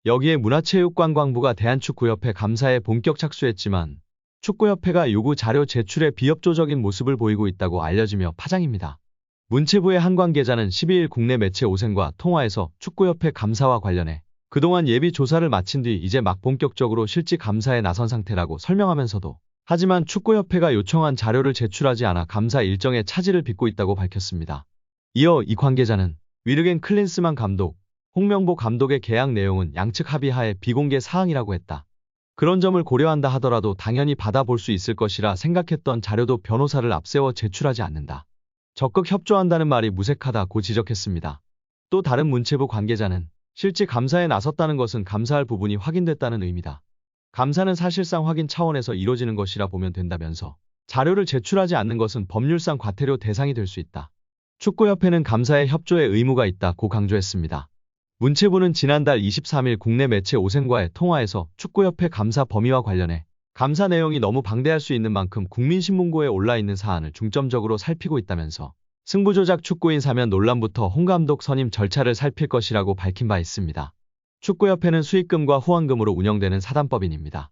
여기에 문화체육관광부가 대한축구협회 감사에 본격 착수했지만 축구협회가 요구 자료 제출에 비협조적인 모습을 보이고 있다고 알려지며 파장입니다. 문체부의 한 관계자는 12일 국내 매체 오센과 통화에서 축구협회 감사와 관련해 그동안 예비 조사를 마친 뒤 이제 막 본격적으로 실직 감사에 나선 상태라고 설명하면서도 하지만 축구협회가 요청한 자료를 제출하지 않아 감사 일정에 차질을 빚고 있다고 밝혔습니다. 이어 이 관계자는 위르겐 클린스만 감독, 홍명보 감독의 계약 내용은 양측 합의하에 비공개 사항이라고 했다. 그런 점을 고려한다 하더라도 당연히 받아볼 수 있을 것이라 생각했던 자료도 변호사를 앞세워 제출하지 않는다. 적극 협조한다는 말이 무색하다고 지적했습니다. 또 다른 문체부 관계자는 실직 감사에 나섰다는 것은 감사할 부분이 확인됐다는 의미다. 감사는 사실상 확인 차원에서 이뤄지는 것이라 보면 된다면서 자료를 제출하지 않는 것은 법률상 과태료 대상이 될 수 있다. 축구협회는 감사에 협조의 의무가 있다고 강조했습니다. 문체부는 지난달 23일 국내 매체 오센과의 통화에서 축구협회 감사 범위와 관련해 감사 내용이 너무 방대할 수 있는 만큼 국민신문고에 올라있는 사안을 중점적으로 살피고 있다면서 승부조작 축구인 사면 논란부터 홍 감독 선임 절차를 살필 것이라고 밝힌 바 있습니다. 축구협회는 수익금과 후원금으로 운영되는 사단법인입니다.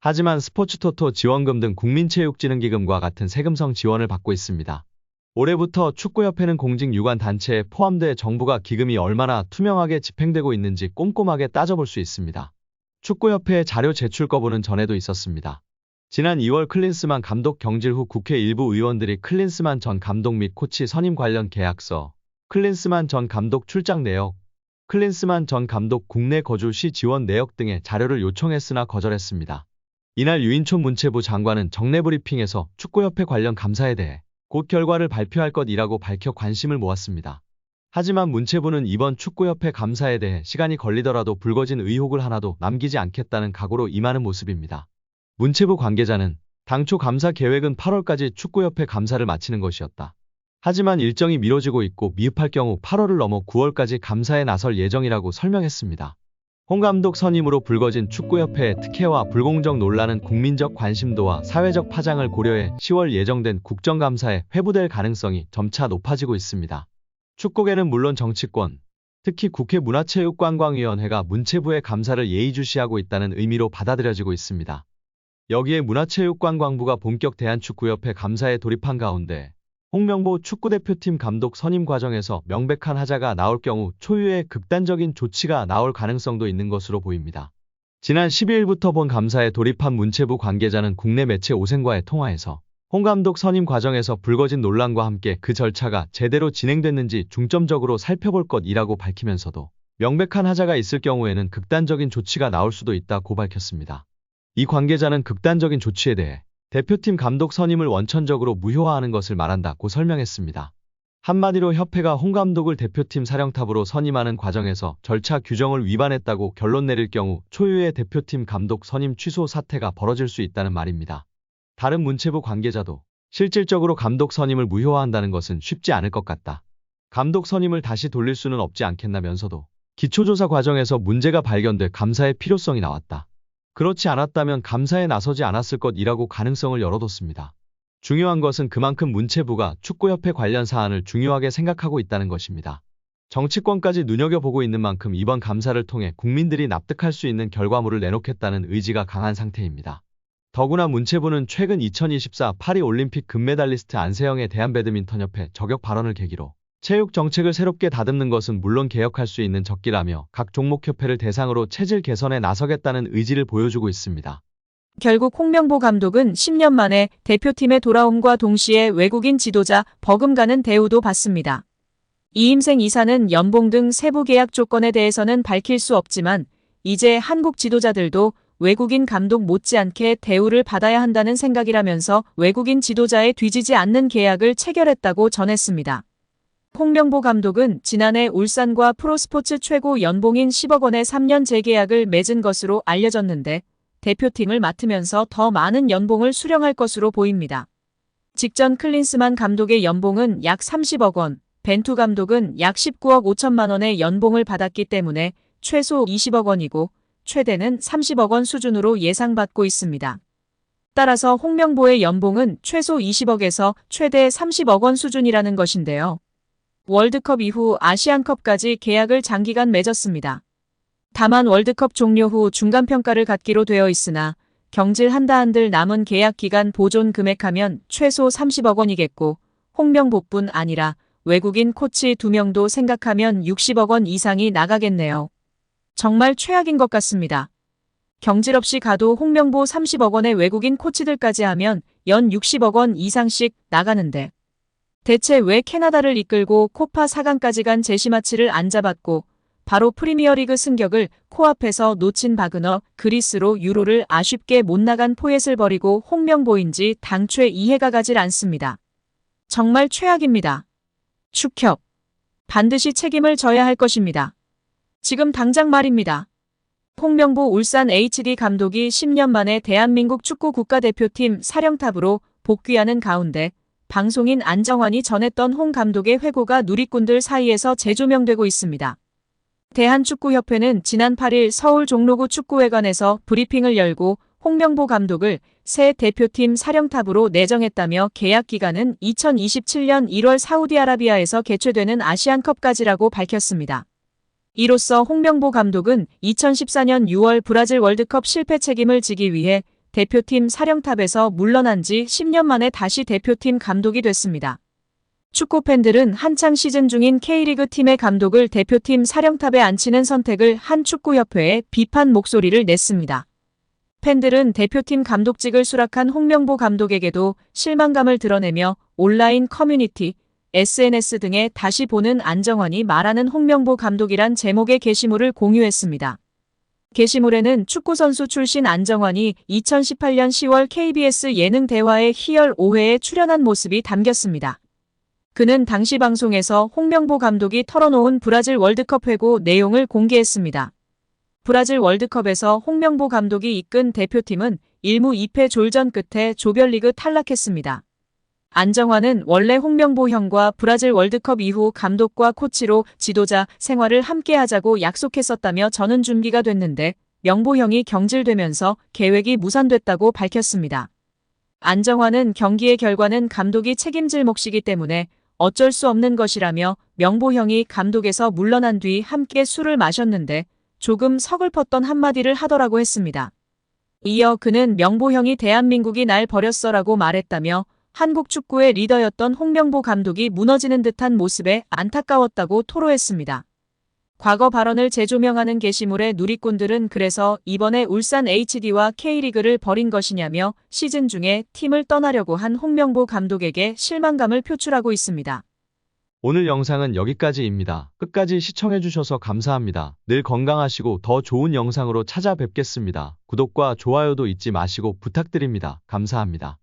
하지만 스포츠토토 지원금 등 국민체육진흥기금과 같은 세금성 지원을 받고 있습니다. 올해부터 축구협회는 공직 유관 단체에 포함돼 정부가 기금이 얼마나 투명하게 집행되고 있는지 꼼꼼하게 따져볼 수 있습니다. 축구협회의 자료 제출 거부는 전에도 있었습니다. 지난 2월 클린스만 감독 경질 후 국회 일부 의원들이 클린스만 전 감독 및 코치 선임 관련 계약서, 클린스만 전 감독 출장 내역, 클린스만 전 감독 국내 거주 시 지원 내역 등의 자료를 요청했으나 거절했습니다. 이날 유인촌 문체부 장관은 정례 브리핑에서 축구협회 관련 감사에 대해 곧 결과를 발표할 것이라고 밝혀 관심을 모았습니다. 하지만 문체부는 이번 축구협회 감사에 대해 시간이 걸리더라도 불거진 의혹을 하나도 남기지 않겠다는 각오로 임하는 모습입니다. 문체부 관계자는 당초 감사 계획은 8월까지 축구협회 감사를 마치는 것이었다. 하지만 일정이 미뤄지고 있고 미흡할 경우 8월을 넘어 9월까지 감사에 나설 예정이라고 설명했습니다. 홍 감독 선임으로 불거진 축구협회의 특혜와 불공정 논란은 국민적 관심도와 사회적 파장을 고려해 10월 예정된 국정감사에 회부될 가능성이 점차 높아지고 있습니다. 축구계는 물론 정치권, 특히 국회 문화체육관광위원회가 문체부의 감사를 예의주시하고 있다는 의미로 받아들여지고 있습니다. 여기에 문화체육관광부가 본격 대한축구협회 감사에 돌입한 가운데 홍명보 축구대표팀 감독 선임 과정에서 명백한 하자가 나올 경우 초유의 극단적인 조치가 나올 가능성도 있는 것으로 보입니다. 지난 12일부터 본 감사에 돌입한 문체부 관계자는 국내 매체 오센과의 통화에서 홍 감독 선임 과정에서 불거진 논란과 함께 그 절차가 제대로 진행됐는지 중점적으로 살펴볼 것이라고 밝히면서도 명백한 하자가 있을 경우에는 극단적인 조치가 나올 수도 있다고 밝혔습니다. 이 관계자는 극단적인 조치에 대해 대표팀 감독 선임을 원천적으로 무효화하는 것을 말한다고 설명했습니다. 한마디로 협회가 홍 감독을 대표팀 사령탑으로 선임하는 과정에서 절차 규정을 위반했다고 결론 내릴 경우 초유의 대표팀 감독 선임 취소 사태가 벌어질 수 있다는 말입니다. 다른 문체부 관계자도 실질적으로 감독 선임을 무효화한다는 것은 쉽지 않을 것 같다. 감독 선임을 다시 돌릴 수는 없지 않겠나면서도 기초조사 과정에서 문제가 발견돼 감사의 필요성이 나왔다. 그렇지 않았다면 감사에 나서지 않았을 것이라고 가능성을 열어뒀습니다. 중요한 것은 그만큼 문체부가 축구협회 관련 사안을 중요하게 생각하고 있다는 것입니다. 정치권까지 눈여겨보고 있는 만큼 이번 감사를 통해 국민들이 납득할 수 있는 결과물을 내놓겠다는 의지가 강한 상태입니다. 더구나 문체부는 최근 2024 파리올림픽 금메달리스트 안세영의 대한배드민턴협회 저격 발언을 계기로 체육 정책을 새롭게 다듬는 것은 물론 개혁할 수 있는 적기라며 각 종목협회를 대상으로 체질 개선에 나서겠다는 의지를 보여주고 있습니다. 결국 홍명보 감독은 10년 만에 대표팀에 돌아옴과 동시에 외국인 지도자 버금가는 대우도 받습니다. 이임생 이사는 연봉 등 세부 계약 조건에 대해서는 밝힐 수 없지만 이제 한국 지도자들도 외국인 감독 못지않게 대우를 받아야 한다는 생각이라면서 외국인 지도자에 뒤지지 않는 계약을 체결했다고 전했습니다. 홍명보 감독은 지난해 울산과 프로스포츠 최고 연봉인 10억 원의 3년 재계약을 맺은 것으로 알려졌는데 대표팀을 맡으면서 더 많은 연봉을 수령할 것으로 보입니다. 직전 클린스만 감독의 연봉은 약 30억 원, 벤투 감독은 약 19억 5천만 원의 연봉을 받았기 때문에 최소 20억 원이고 최대는 30억 원 수준으로 예상받고 있습니다. 따라서 홍명보의 연봉은 최소 20억에서 최대 30억 원 수준이라는 것인데요. 월드컵 이후 아시안컵까지 계약을 장기간 맺었습니다. 다만 월드컵 종료 후 중간평가를 갖기로 되어 있으나 경질한다 한들 남은 계약 기간 보존 금액하면 최소 30억 원이겠고 홍명보뿐 아니라 외국인 코치 2명도 생각하면 60억 원 이상이 나가겠네요. 정말 최악인 것 같습니다. 경질 없이 가도 홍명보 30억 원의 외국인 코치들까지 하면 연 60억 원 이상씩 나가는데 대체 왜 캐나다를 이끌고 코파 4강까지 간 제시마치를 안 잡았고 바로 프리미어리그 승격을 코앞에서 놓친 바그너 그리스로 유로를 아쉽게 못 나간 포엣을 버리고 홍명보인지 당최 이해가 가질 않습니다. 정말 최악입니다. 축협. 반드시 책임을 져야 할 것입니다. 지금 당장 말입니다. 홍명보 울산 HD 감독이 10년 만에 대한민국 축구 국가대표팀 사령탑으로 복귀하는 가운데 방송인 안정환이 전했던 홍 감독의 회고가 누리꾼들 사이에서 재조명되고 있습니다. 대한축구협회는 지난 8일 서울 종로구 축구회관에서 브리핑을 열고 홍명보 감독을 새 대표팀 사령탑으로 내정했다며 계약 기간은 2027년 1월 사우디아라비아에서 개최되는 아시안컵까지라고 밝혔습니다. 이로써 홍명보 감독은 2014년 6월 브라질 월드컵 실패 책임을 지기 위해 대표팀 사령탑에서 물러난 지 10년 만에 다시 대표팀 감독이 됐습니다. 축구 팬들은 한창 시즌 중인 K리그 팀의 감독을 대표팀 사령탑에 앉히는 선택을 한 축구협회에 비판 목소리를 냈습니다. 팬들은 대표팀 감독직을 수락한 홍명보 감독에게도 실망감을 드러내며 온라인 커뮤니티, SNS 등에 다시 보는 안정환이 말하는 홍명보 감독이란 제목의 게시물을 공유했습니다. 게시물에는 축구선수 출신 안정환이 2018년 10월 KBS 예능 대화의 희열 5회에 출연한 모습이 담겼습니다. 그는 당시 방송에서 홍명보 감독이 털어놓은 브라질 월드컵 회고 내용을 공개했습니다. 브라질 월드컵에서 홍명보 감독이 이끈 대표팀은 1무 2패 졸전 끝에 조별리그 탈락했습니다. 안정환은 원래 홍명보 형과 브라질 월드컵 이후 감독과 코치로 지도자 생활을 함께 하자고 약속했었다며 저는 준비가 됐는데 명보 형이 경질되면서 계획이 무산됐다고 밝혔습니다. 안정환은 경기의 결과는 감독이 책임질 몫이기 때문에 어쩔 수 없는 것이라며 명보 형이 감독에서 물러난 뒤 함께 술을 마셨는데 조금 서글펐던 한마디를 하더라고 했습니다. 이어 그는 명보 형이 대한민국이 날 버렸어라고 말했다며 한국 축구의 리더였던 홍명보 감독이 무너지는 듯한 모습에 안타까웠다고 토로했습니다. 과거 발언을 재조명하는 게시물에 누리꾼들은 그래서 이번에 울산 HD와 K리그를 버린 것이냐며 시즌 중에 팀을 떠나려고 한 홍명보 감독에게 실망감을 표출하고 있습니다. 오늘 영상은 여기까지입니다. 끝까지 시청해주셔서 감사합니다. 늘 건강하시고 더 좋은 영상으로 찾아뵙겠습니다. 구독과 좋아요도 잊지 마시고 부탁드립니다. 감사합니다.